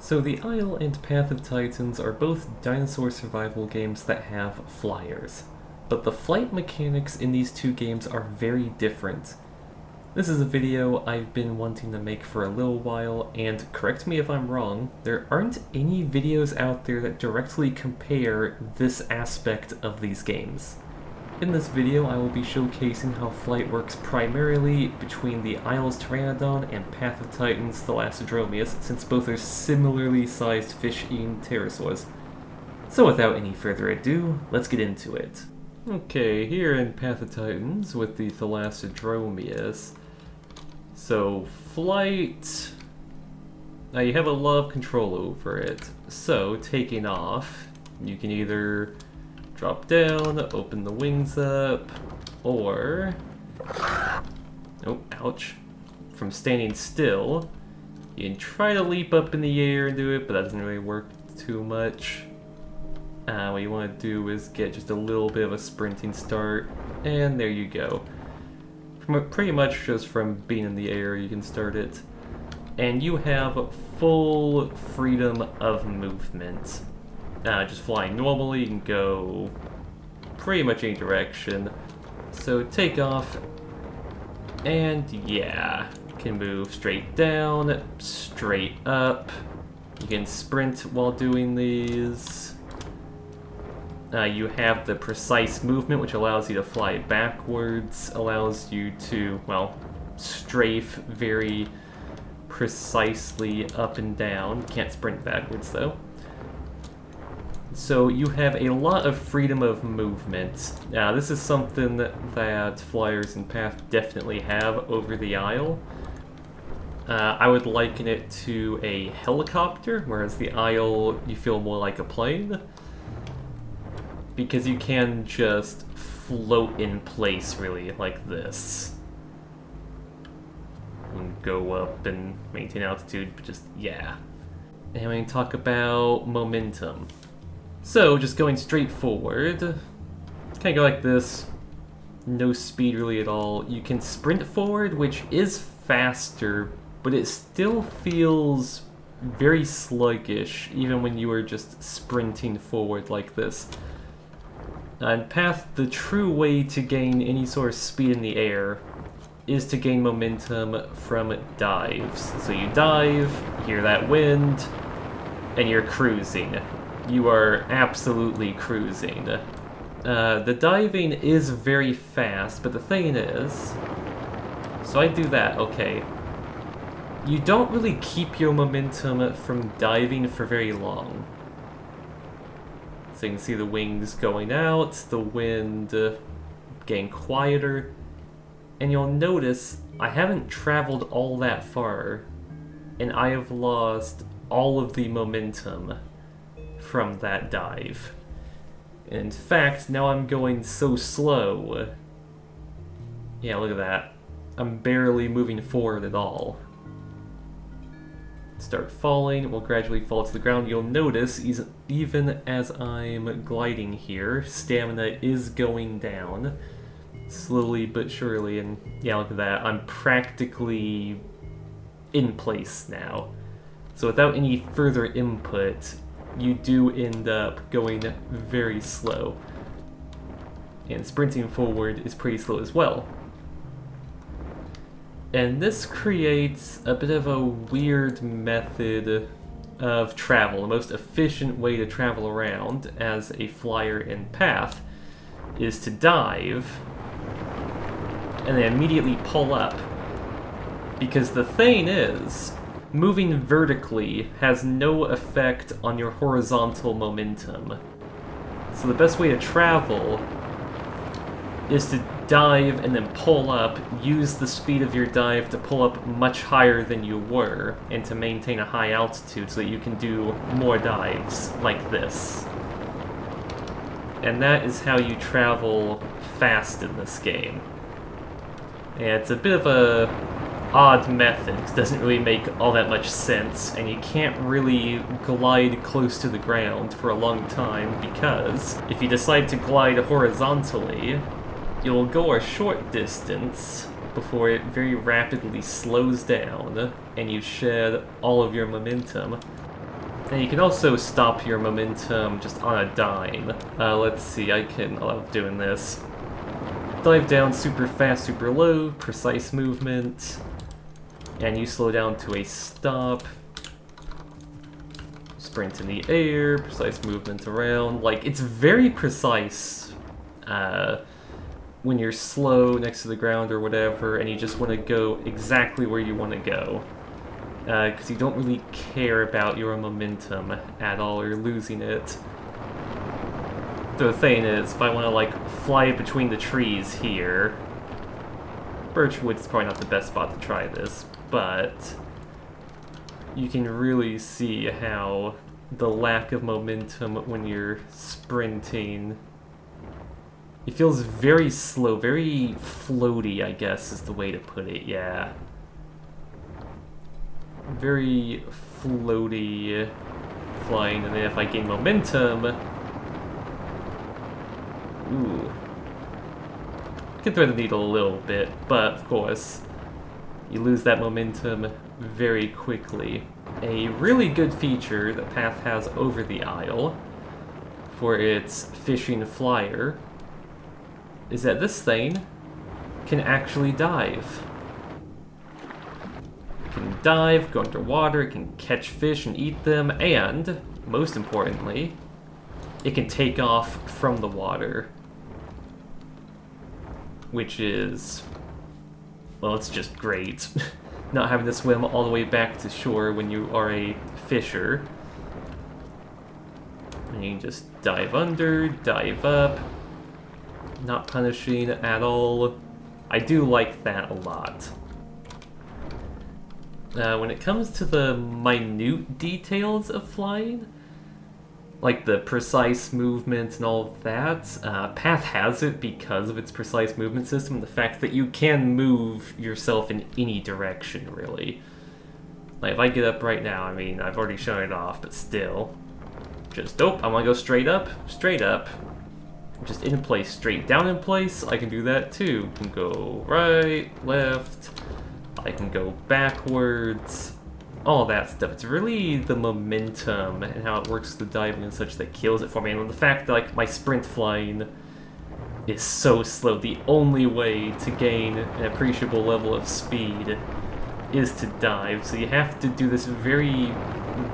So the Isle and Path of Titans are both dinosaur survival games that have flyers, but the flight mechanics in these two games are very different. This is a video I've been wanting to make for a little while, and correct me if I'm wrong, there aren't any videos out there that directly compare this aspect of these games. In this video, I will be showcasing how flight works primarily between the Isle's Pteranodon and Path of Titans' Thalassodromeus, since both are similarly sized fish-eating pterosaurs. So without any further ado, let's get into it. Okay, here in Path of Titans with the Thalassodromeus. So, flight... Now you have a lot of control over it. So, taking off, you can either drop down, open the wings up, or... Oh, ouch. From standing still, you can try to leap up in the air and do it, but that doesn't really work too much. What you want to do is get just a little bit of a sprinting start, and there you go. Pretty much just from being in the air you can start it. And you have full freedom of movement. Just flying normally, you can go pretty much any direction. So take off, and yeah, you can move straight down, straight up. You can sprint while doing these. You have the precise movement, which allows you to fly backwards, allows you to, well, strafe very precisely up and down. Can't sprint backwards, though. So you have a lot of freedom of movement. This is something that flyers in Path definitely have over the Isle. I would liken it to a helicopter, whereas the Isle you feel more like a plane. Because you can just float in place, really, like this. And go up and maintain altitude, but just, yeah. And we can talk about momentum. So, just going straight forward, kind of go like this, no speed really at all. You can sprint forward, which is faster, but it still feels very sluggish, even when you are just sprinting forward like this. In Path, the true way to gain any sort of speed in the air is to gain momentum from dives. So you dive, hear that wind, and you're cruising. You are absolutely cruising. The diving is very fast, but the thing is... So I do that, okay. You don't really keep your momentum from diving for very long. So you can see the wings going out, the wind getting quieter, and you'll notice I haven't traveled all that far, and I have lost all of the momentum from that dive. In fact, now I'm going so slow. Yeah, look at that. I'm barely moving forward at all. Start falling, will gradually fall to the ground. You'll notice, even as I'm gliding here, stamina is going down. Slowly but surely, and yeah, look at that. I'm practically in place now. So without any further input, you do end up going very slow. And sprinting forward is pretty slow as well. And this creates a bit of a weird method of travel. The most efficient way to travel around as a flyer in Path is to dive and then immediately pull up. Because the thing is, moving vertically has no effect on your horizontal momentum. So the best way to travel is to dive and then pull up, use the speed of your dive to pull up much higher than you were, and to maintain a high altitude so that you can do more dives like this. And that is how you travel fast in this game. And it's a bit of a odd method, because it doesn't really make all that much sense, and you can't really glide close to the ground for a long time, because if you decide to glide horizontally, you'll go a short distance before it very rapidly slows down and you shed all of your momentum. And you can also stop your momentum just on a dime. Let's see, I love doing this. Dive down super fast, super low, precise movement, and you slow down to a stop. Sprint in the air, precise movement around. Like, it's very precise when you're slow next to the ground or whatever, and you just want to go exactly where you want to go. Because you don't really care about your momentum at all, or losing it. The thing is, if I want to, like, fly between the trees here, Birchwood's probably not the best spot to try this, but you can really see how the lack of momentum when you're sprinting, it feels very slow, very floaty, I guess is the way to put it, yeah. Very floaty flying, and then if I gain momentum, ooh, I can thread the needle a little bit, but of course, you lose that momentum very quickly. A really good feature that Path has over the Isle for its fishing flyer is that this thing can actually dive. It can dive, go underwater, it can catch fish and eat them, and, most importantly, it can take off from the water. Which is, well, it's just great. Not having to swim all the way back to shore when you are a fisher. And you can just dive under, dive up. Not punishing at all. I do like that a lot. When it comes to the minute details of flying, like the precise movement and all of that, Path has it because of its precise movement system and the fact that you can move yourself in any direction, really. Like, if I get up right now, I mean, I've already shown it off, but still. Just, I want to go straight up. Just in place, straight down in place, I can do that too. I can go right, left, I can go backwards. All that stuff. It's really the momentum and how it works with the diving and such that kills it for me. And the fact that, like, my sprint flying is so slow, the only way to gain an appreciable level of speed is to dive. So you have to do this very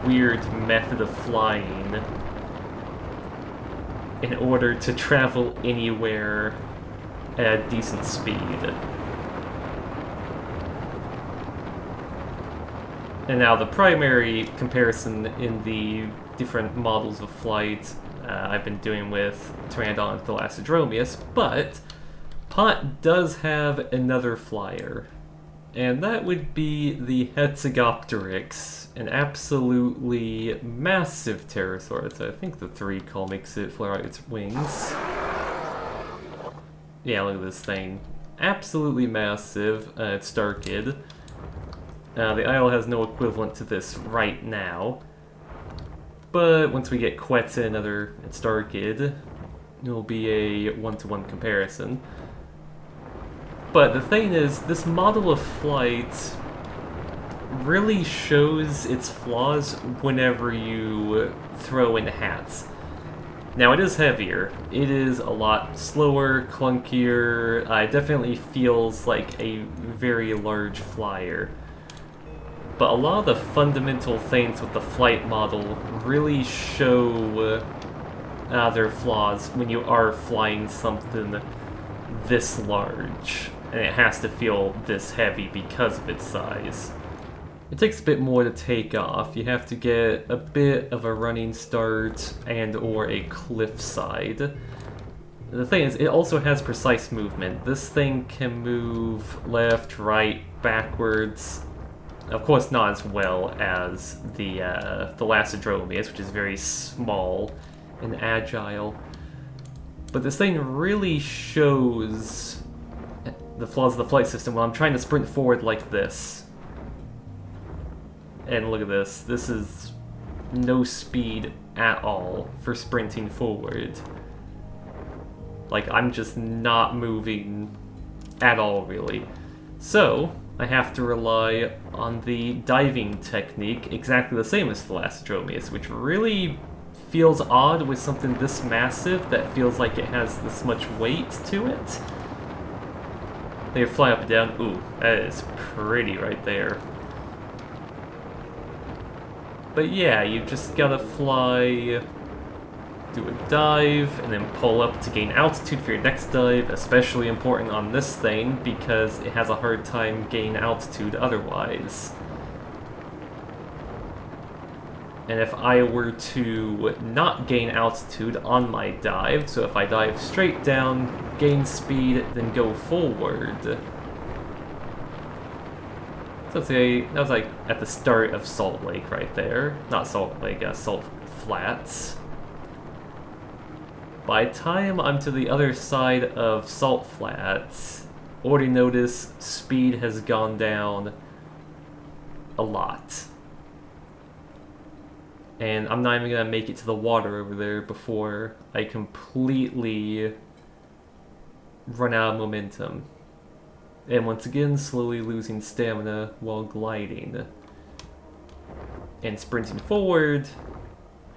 weird method of flying in order to travel anywhere at a decent speed. And now the primary comparison in the different models of flight I've been doing with Pteranodon and Thalassodromius, but Pot does have another flyer, and that would be the Hexagopteryx, an absolutely massive pterosaur. I think the 3 call makes it flare out its wings. Yeah, look at this thing. Absolutely massive. It's Starkid. The Isle has no equivalent to this right now, but once we get Quetta and Starkid, it'll be a one-to-one comparison. But the thing is, this model of flight really shows its flaws whenever you throw in hats. Now, it is heavier. It is a lot slower, clunkier. It definitely feels like a very large flyer. But a lot of the fundamental things with the flight model really show their flaws when you are flying something this large. And it has to feel this heavy because of its size. It takes a bit more to take off. You have to get a bit of a running start and or a cliffside. The thing is, it also has precise movement. This thing can move left, right, backwards. Of course, not as well as the Thalassodromius, which is very small and agile. But this thing really shows the flaws of the flight system when I'm trying to sprint forward like this. And look at this. This is no speed at all for sprinting forward. Like, I'm just not moving at all, really. So, I have to rely on the diving technique, exactly the same as Philastromius, which really feels odd with something this massive that feels like it has this much weight to it. They fly up and down. Ooh, that is pretty right there. But yeah, you just gotta fly, do a dive, and then pull up to gain altitude for your next dive, especially important on this thing because it has a hard time gaining altitude otherwise. And if I were to not gain altitude on my dive, so if I dive straight down, gain speed, then go forward. So let's say that was like at the start of Salt Lake right there. Not Salt Lake, Salt Flats. By the time I'm to the other side of Salt Flats, already notice speed has gone down a lot. And I'm not even gonna make it to the water over there before I completely run out of momentum. And once again, slowly losing stamina while gliding. And sprinting forward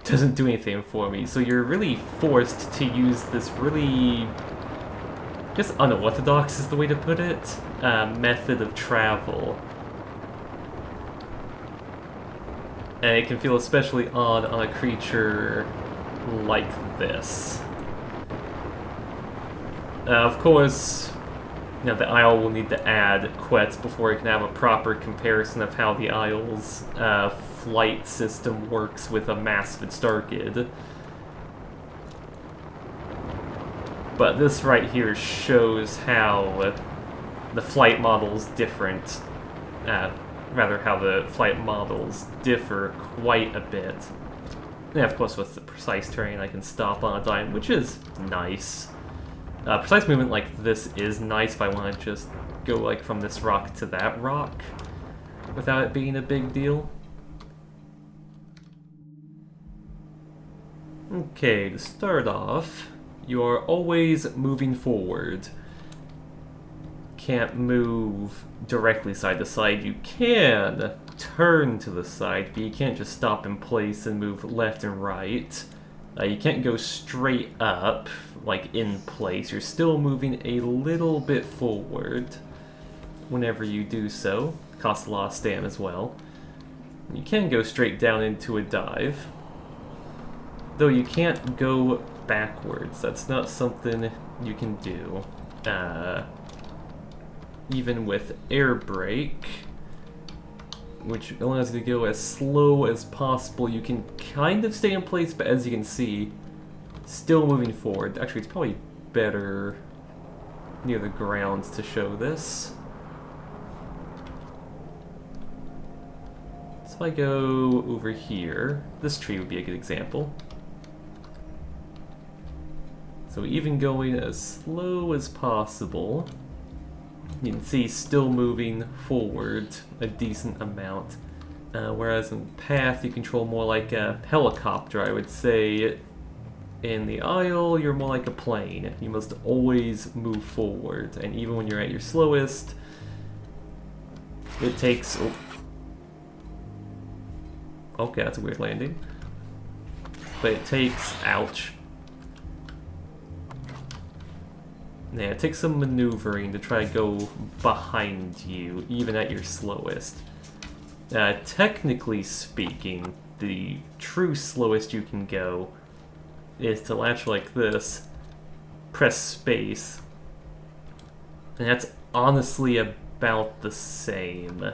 doesn't do anything for me, so you're really forced to use this really, I guess unorthodox is the way to put it, method of travel. And it can feel especially odd on a creature like this. Of course, you know, the Isle will need to add quets before it can have a proper comparison of how the Isle's flight system works with a massive Starkid. But this right here shows how the flight model's different. Rather, how the flight models differ quite a bit. And of course, with the precise terrain, I can stop on a dime, which is nice. Precise movement like this is nice if I want to just go like from this rock to that rock without it being a big deal. Okay, to start off, you are always moving forward. Can't move directly side to side. You can turn to the side, but you can't just stop in place and move left and right. You can't go straight up, like in place. You're still moving a little bit forward whenever you do so. Costs a lot of stamina as well. You can go straight down into a dive, though you can't go backwards. That's not something you can do. Even with air brake, which allows you to go as slow as possible, you can kind of stay in place, but as you can see, still moving forward. Actually, it's probably better near the ground to show this. So if I go over here, this tree would be a good example. So even going as slow as possible, you can see still moving forward a decent amount. Whereas in Path, you control more like a helicopter, I would say. In the Isle, you're more like a plane. You must always move forward, and even when you're at your slowest, it takes... Oh. Okay, that's a weird landing. But it takes... Ouch. Yeah, it takes some maneuvering to try to go behind you, even at your slowest. Technically speaking, the true slowest you can go is to latch like this, press space, and that's honestly about the same,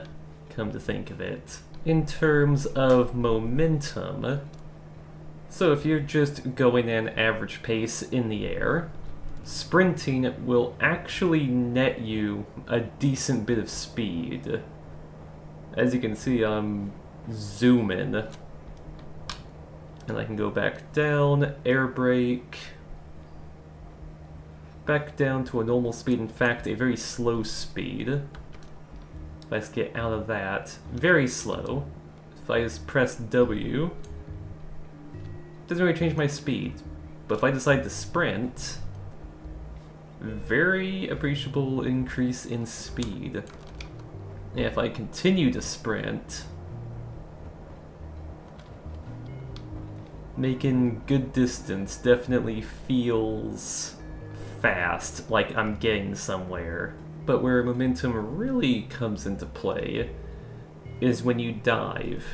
come to think of it. In terms of momentum, so if you're just going at an average pace in the air, sprinting will actually net you a decent bit of speed. As you can see, I'm zooming. And I can go back down, air brake, back down to a normal speed, in fact, a very slow speed. Let's get out of that. Very slow. If I just press W, doesn't really change my speed. But if I decide to sprint, very appreciable increase in speed. if I continue to sprint, making good distance definitely feels fast, like I'm getting somewhere. But where momentum really comes into play is when you dive.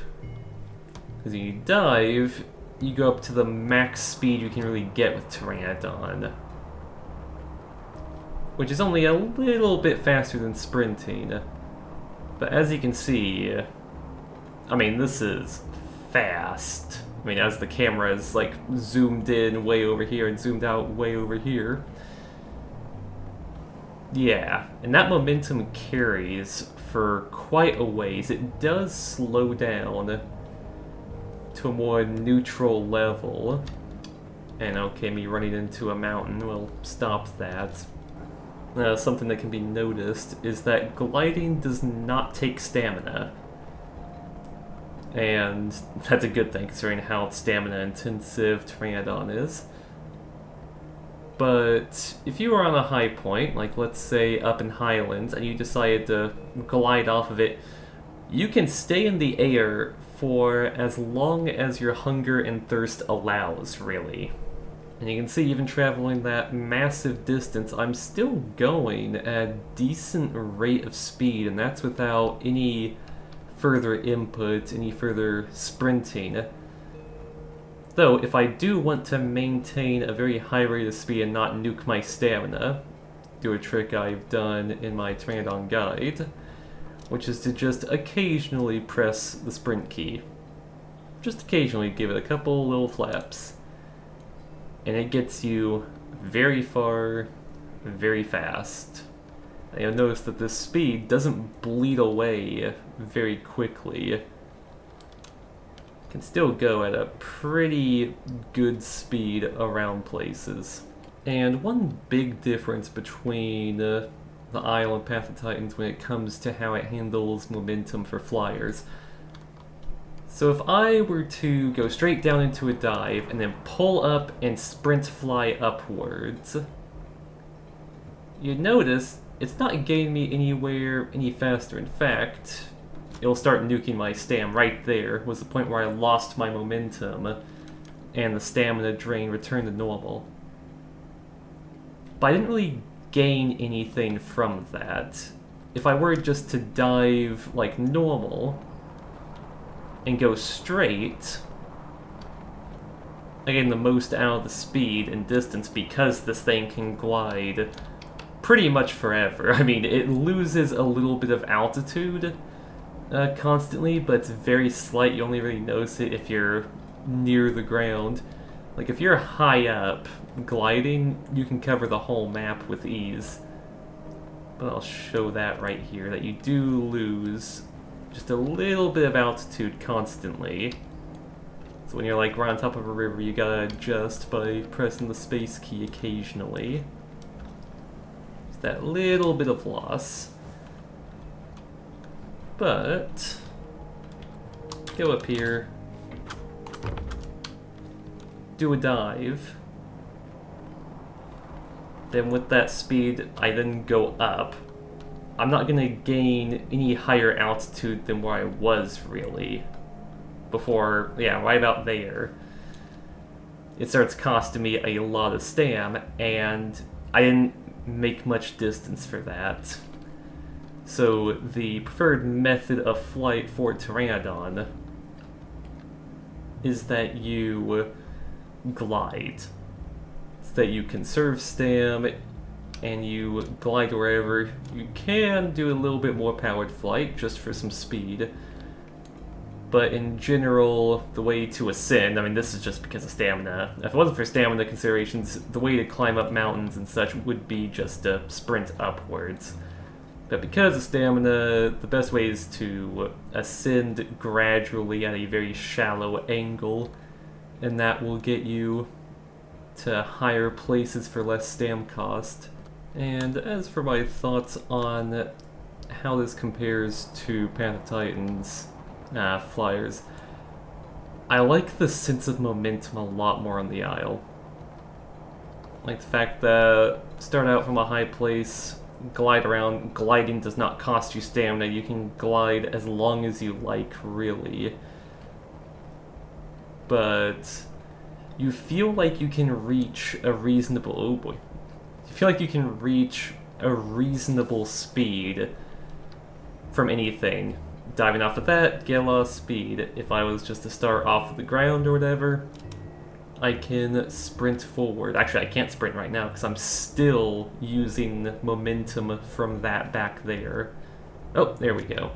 Because when you dive, you go up to the max speed you can really get with Pteranodon, which is only a little bit faster than sprinting. But as you can see, I mean, this is fast. I mean, as the camera is like zoomed in way over here and zoomed out way over here. Yeah, and that momentum carries for quite a ways. It does slow down to a more neutral level. And okay, me running into a mountain will stop that. Something that can be noticed is that gliding does not take stamina. And that's a good thing considering how stamina intensive Pteranodon is. But if you are on a high point, like let's say up in Highlands, and you decided to glide off of it, you can stay in the air for as long as your hunger and thirst allows, really. And you can see even traveling that massive distance, I'm still going at a decent rate of speed, and that's without any further input, any further sprinting. Though, if I do want to maintain a very high rate of speed and not nuke my stamina, do a trick I've done in my Pteranodon guide, which is to just occasionally press the sprint key. Just occasionally give it a couple little flaps. And it gets you very far, very fast. And you'll notice that this speed doesn't bleed away very quickly. Can still go at a pretty good speed around places. And one big difference between the Isle and Path of Titans when it comes to how it handles momentum for flyers. So if I were to go straight down into a dive and then pull up and sprint fly upwards, you'd notice it's not getting me anywhere any faster. In fact, it'll start nuking my stam right there, was the point where I lost my momentum and the stamina drain returned to normal. But I didn't really gain anything from that. If I were just to dive like normal and go straight, I gain the most out of the speed and distance because this thing can glide pretty much forever. I mean, it loses a little bit of altitude constantly, but it's very slight. You only really notice it if you're near the ground. Like, if you're high up, gliding, you can cover the whole map with ease. But I'll show that right here, that you do lose just a little bit of altitude constantly. So when you're like right on top of a river, you gotta adjust by pressing the space key occasionally. Just that little bit of loss. But go up here, do a dive, then with that speed I then go up. I'm not going to gain any higher altitude than where I was really before. Yeah, right about there it starts costing me a lot of stam, and I didn't make much distance for that. So the preferred method of flight for Pteranodon is that you glide. It's that you conserve stam and you glide wherever. You can do a little bit more powered flight just for some speed. But in general, the way to ascend, I mean, this is just because of stamina. If it wasn't for stamina considerations, the way to climb up mountains and such would be just to sprint upwards. But because of stamina, the best way is to ascend gradually at a very shallow angle, and that will get you to higher places for less stam cost. And as for my thoughts on how this compares to Path of Titans flyers, I like the sense of momentum a lot more on the Isle. Like the fact that start out from a high place, glide around. Gliding does not cost you stamina. You can glide as long as you like, really. But you feel like you can reach a reasonable... Oh boy. You feel like you can reach a reasonable speed from anything. Diving off of that, get a lot of speed. If I was just to start off of the ground or whatever, I can sprint forward. Actually, I can't sprint right now because I'm still using momentum from that back there. Oh, there we go.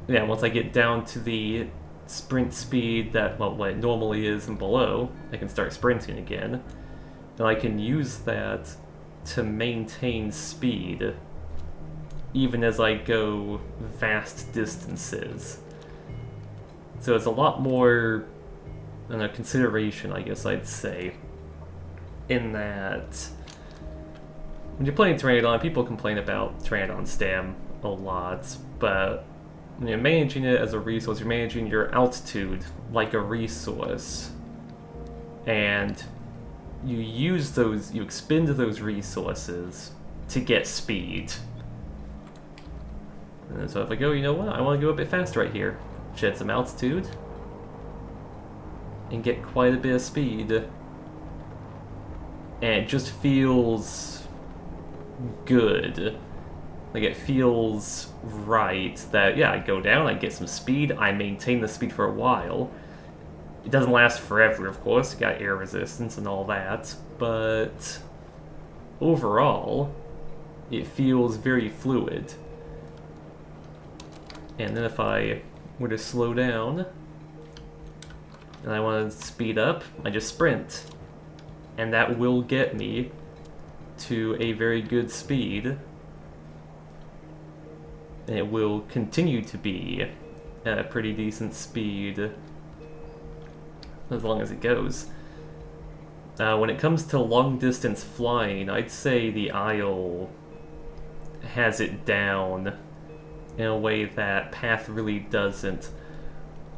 Yeah, once I get down to the sprint speed that, well, what it normally is and below, I can start sprinting again. And I can use that to maintain speed even as I go vast distances. So it's a lot more consideration, I guess I'd say, in that when you're playing Pteranodon, people complain about Pteranodon stam a lot, but when you're managing it as a resource, you're managing your altitude like a resource, and you use those, you expend those resources to get speed. And so if I go, you know what, I want to go a bit faster right here, shed some altitude, and get quite a bit of speed. And it just feels good. Like, it feels right that, yeah, I go down, I get some speed, I maintain the speed for a while. It doesn't last forever, of course, you got air resistance and all that, but overall, it feels very fluid. And then if I were to slow down, and I want to speed up, I just sprint. And that will get me to a very good speed. And it will continue to be at a pretty decent speed as long as it goes. When it comes to long distance flying, I'd say the Isle has it down in a way that Path really doesn't.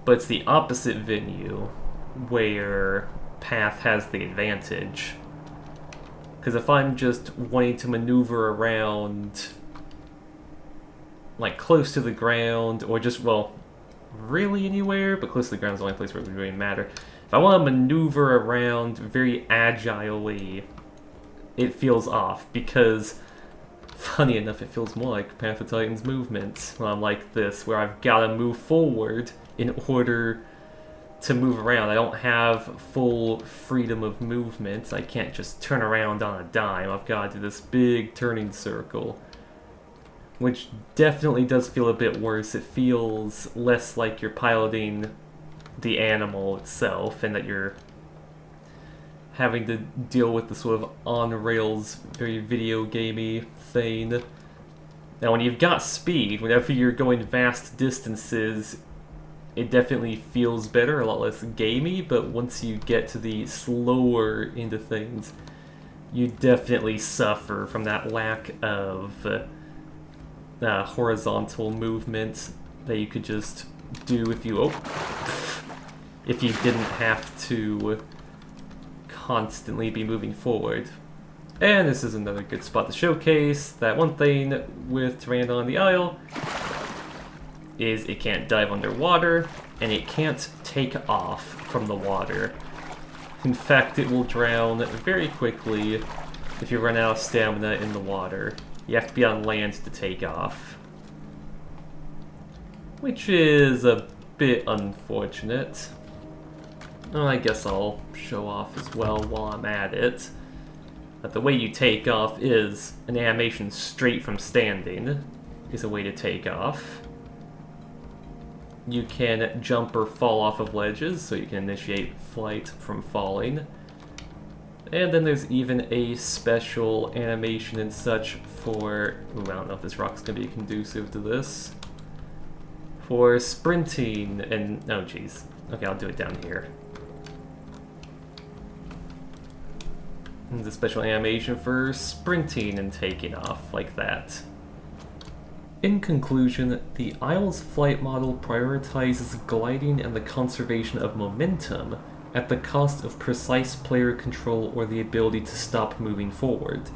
But it's the opposite venue where Path has the advantage. Because if I'm just wanting to maneuver around like close to the ground, or just, well, really anywhere, but close to the ground is the only place where it would really matter. If I want to maneuver around very agilely, it feels off, because funny enough, it feels more like Path of Titans movement when I'm like this, where I've got to move forward in order to move around. I don't have full freedom of movement. I can't just turn around on a dime. I've got to do this big turning circle, which definitely does feel a bit worse. It feels less like you're piloting the animal itself and that you're having to deal with the sort of on-rails, very video gamey thing. Now, when you've got speed, whenever you're going vast distances, it definitely feels better, a lot less gamey, but once you get to the slower into things, you definitely suffer from that lack of horizontal movement that you could just do if you didn't have to constantly be moving forward. And this is another good spot to showcase that one thing with Pteranodon the Isle is it can't dive underwater, and it can't take off from the water. In fact, it will drown very quickly if you run out of stamina in the water. You have to be on land to take off, which is a bit unfortunate. Well, I guess I'll show off as well while I'm at it. But the way you take off is an animation straight from standing is a way to take off. You can jump or fall off of ledges, so you can initiate flight from falling. And then there's even a special animation and such for... Ooh, I don't know if this rock's going to be conducive to this. For sprinting and... Oh, jeez. Okay, I'll do it down here. There's a special animation for sprinting and taking off, like that. In conclusion, the Isle's flight model prioritizes gliding and the conservation of momentum at the cost of precise player control or the ability to stop moving forward.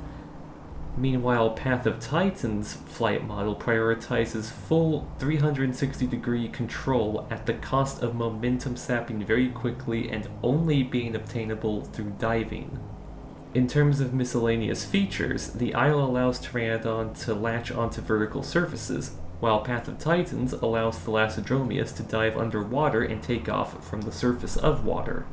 Meanwhile, Path of Titans' flight model prioritizes full 360-degree control at the cost of momentum sapping very quickly and only being obtainable through diving. In terms of miscellaneous features, the Isle allows Pteranodon to latch onto vertical surfaces, while Path of Titans allows Thalassodromeus to dive underwater and take off from the surface of water.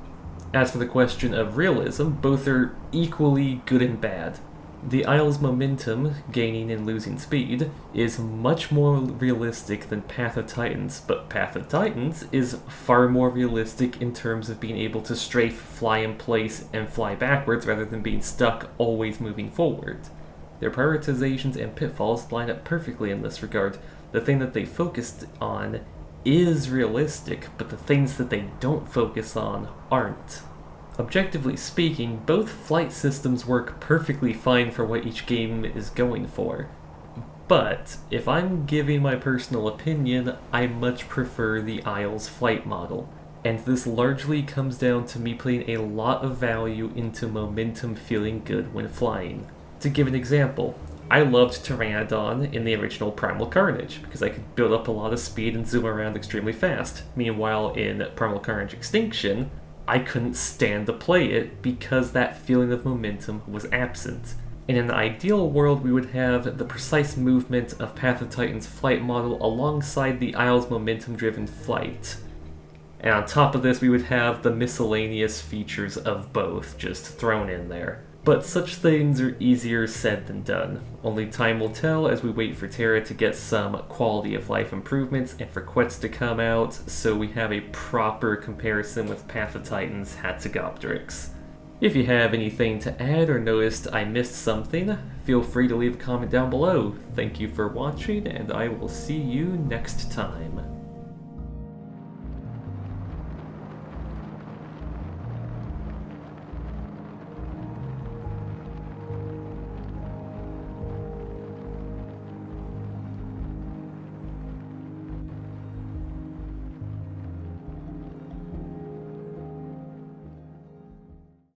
As for the question of realism, both are equally good and bad. The Isle's momentum, gaining and losing speed, is much more realistic than Path of Titans, but Path of Titans is far more realistic in terms of being able to strafe, fly in place, and fly backwards rather than being stuck always moving forward. Their prioritizations and pitfalls line up perfectly in this regard. The thing that they focused on is realistic, but the things that they don't focus on aren't. Objectively speaking, both flight systems work perfectly fine for what each game is going for. But, if I'm giving my personal opinion, I much prefer the Isle's flight model. And this largely comes down to me putting a lot of value into momentum feeling good when flying. To give an example, I loved Pteranodon in the original Primal Carnage, because I could build up a lot of speed and zoom around extremely fast. Meanwhile, in Primal Carnage Extinction, I couldn't stand to play it because that feeling of momentum was absent. In an ideal world, we would have the precise movement of Path of Titan's flight model alongside the Isle's momentum-driven flight. And on top of this, we would have the miscellaneous features of both just thrown in there. But such things are easier said than done. Only time will tell as we wait for Terra to get some quality of life improvements and for Quetz to come out, so we have a proper comparison with Path of Titan's Hatzegopteryx. If you have anything to add or noticed I missed something, feel free to leave a comment down below. Thank you for watching, and I will see you next time.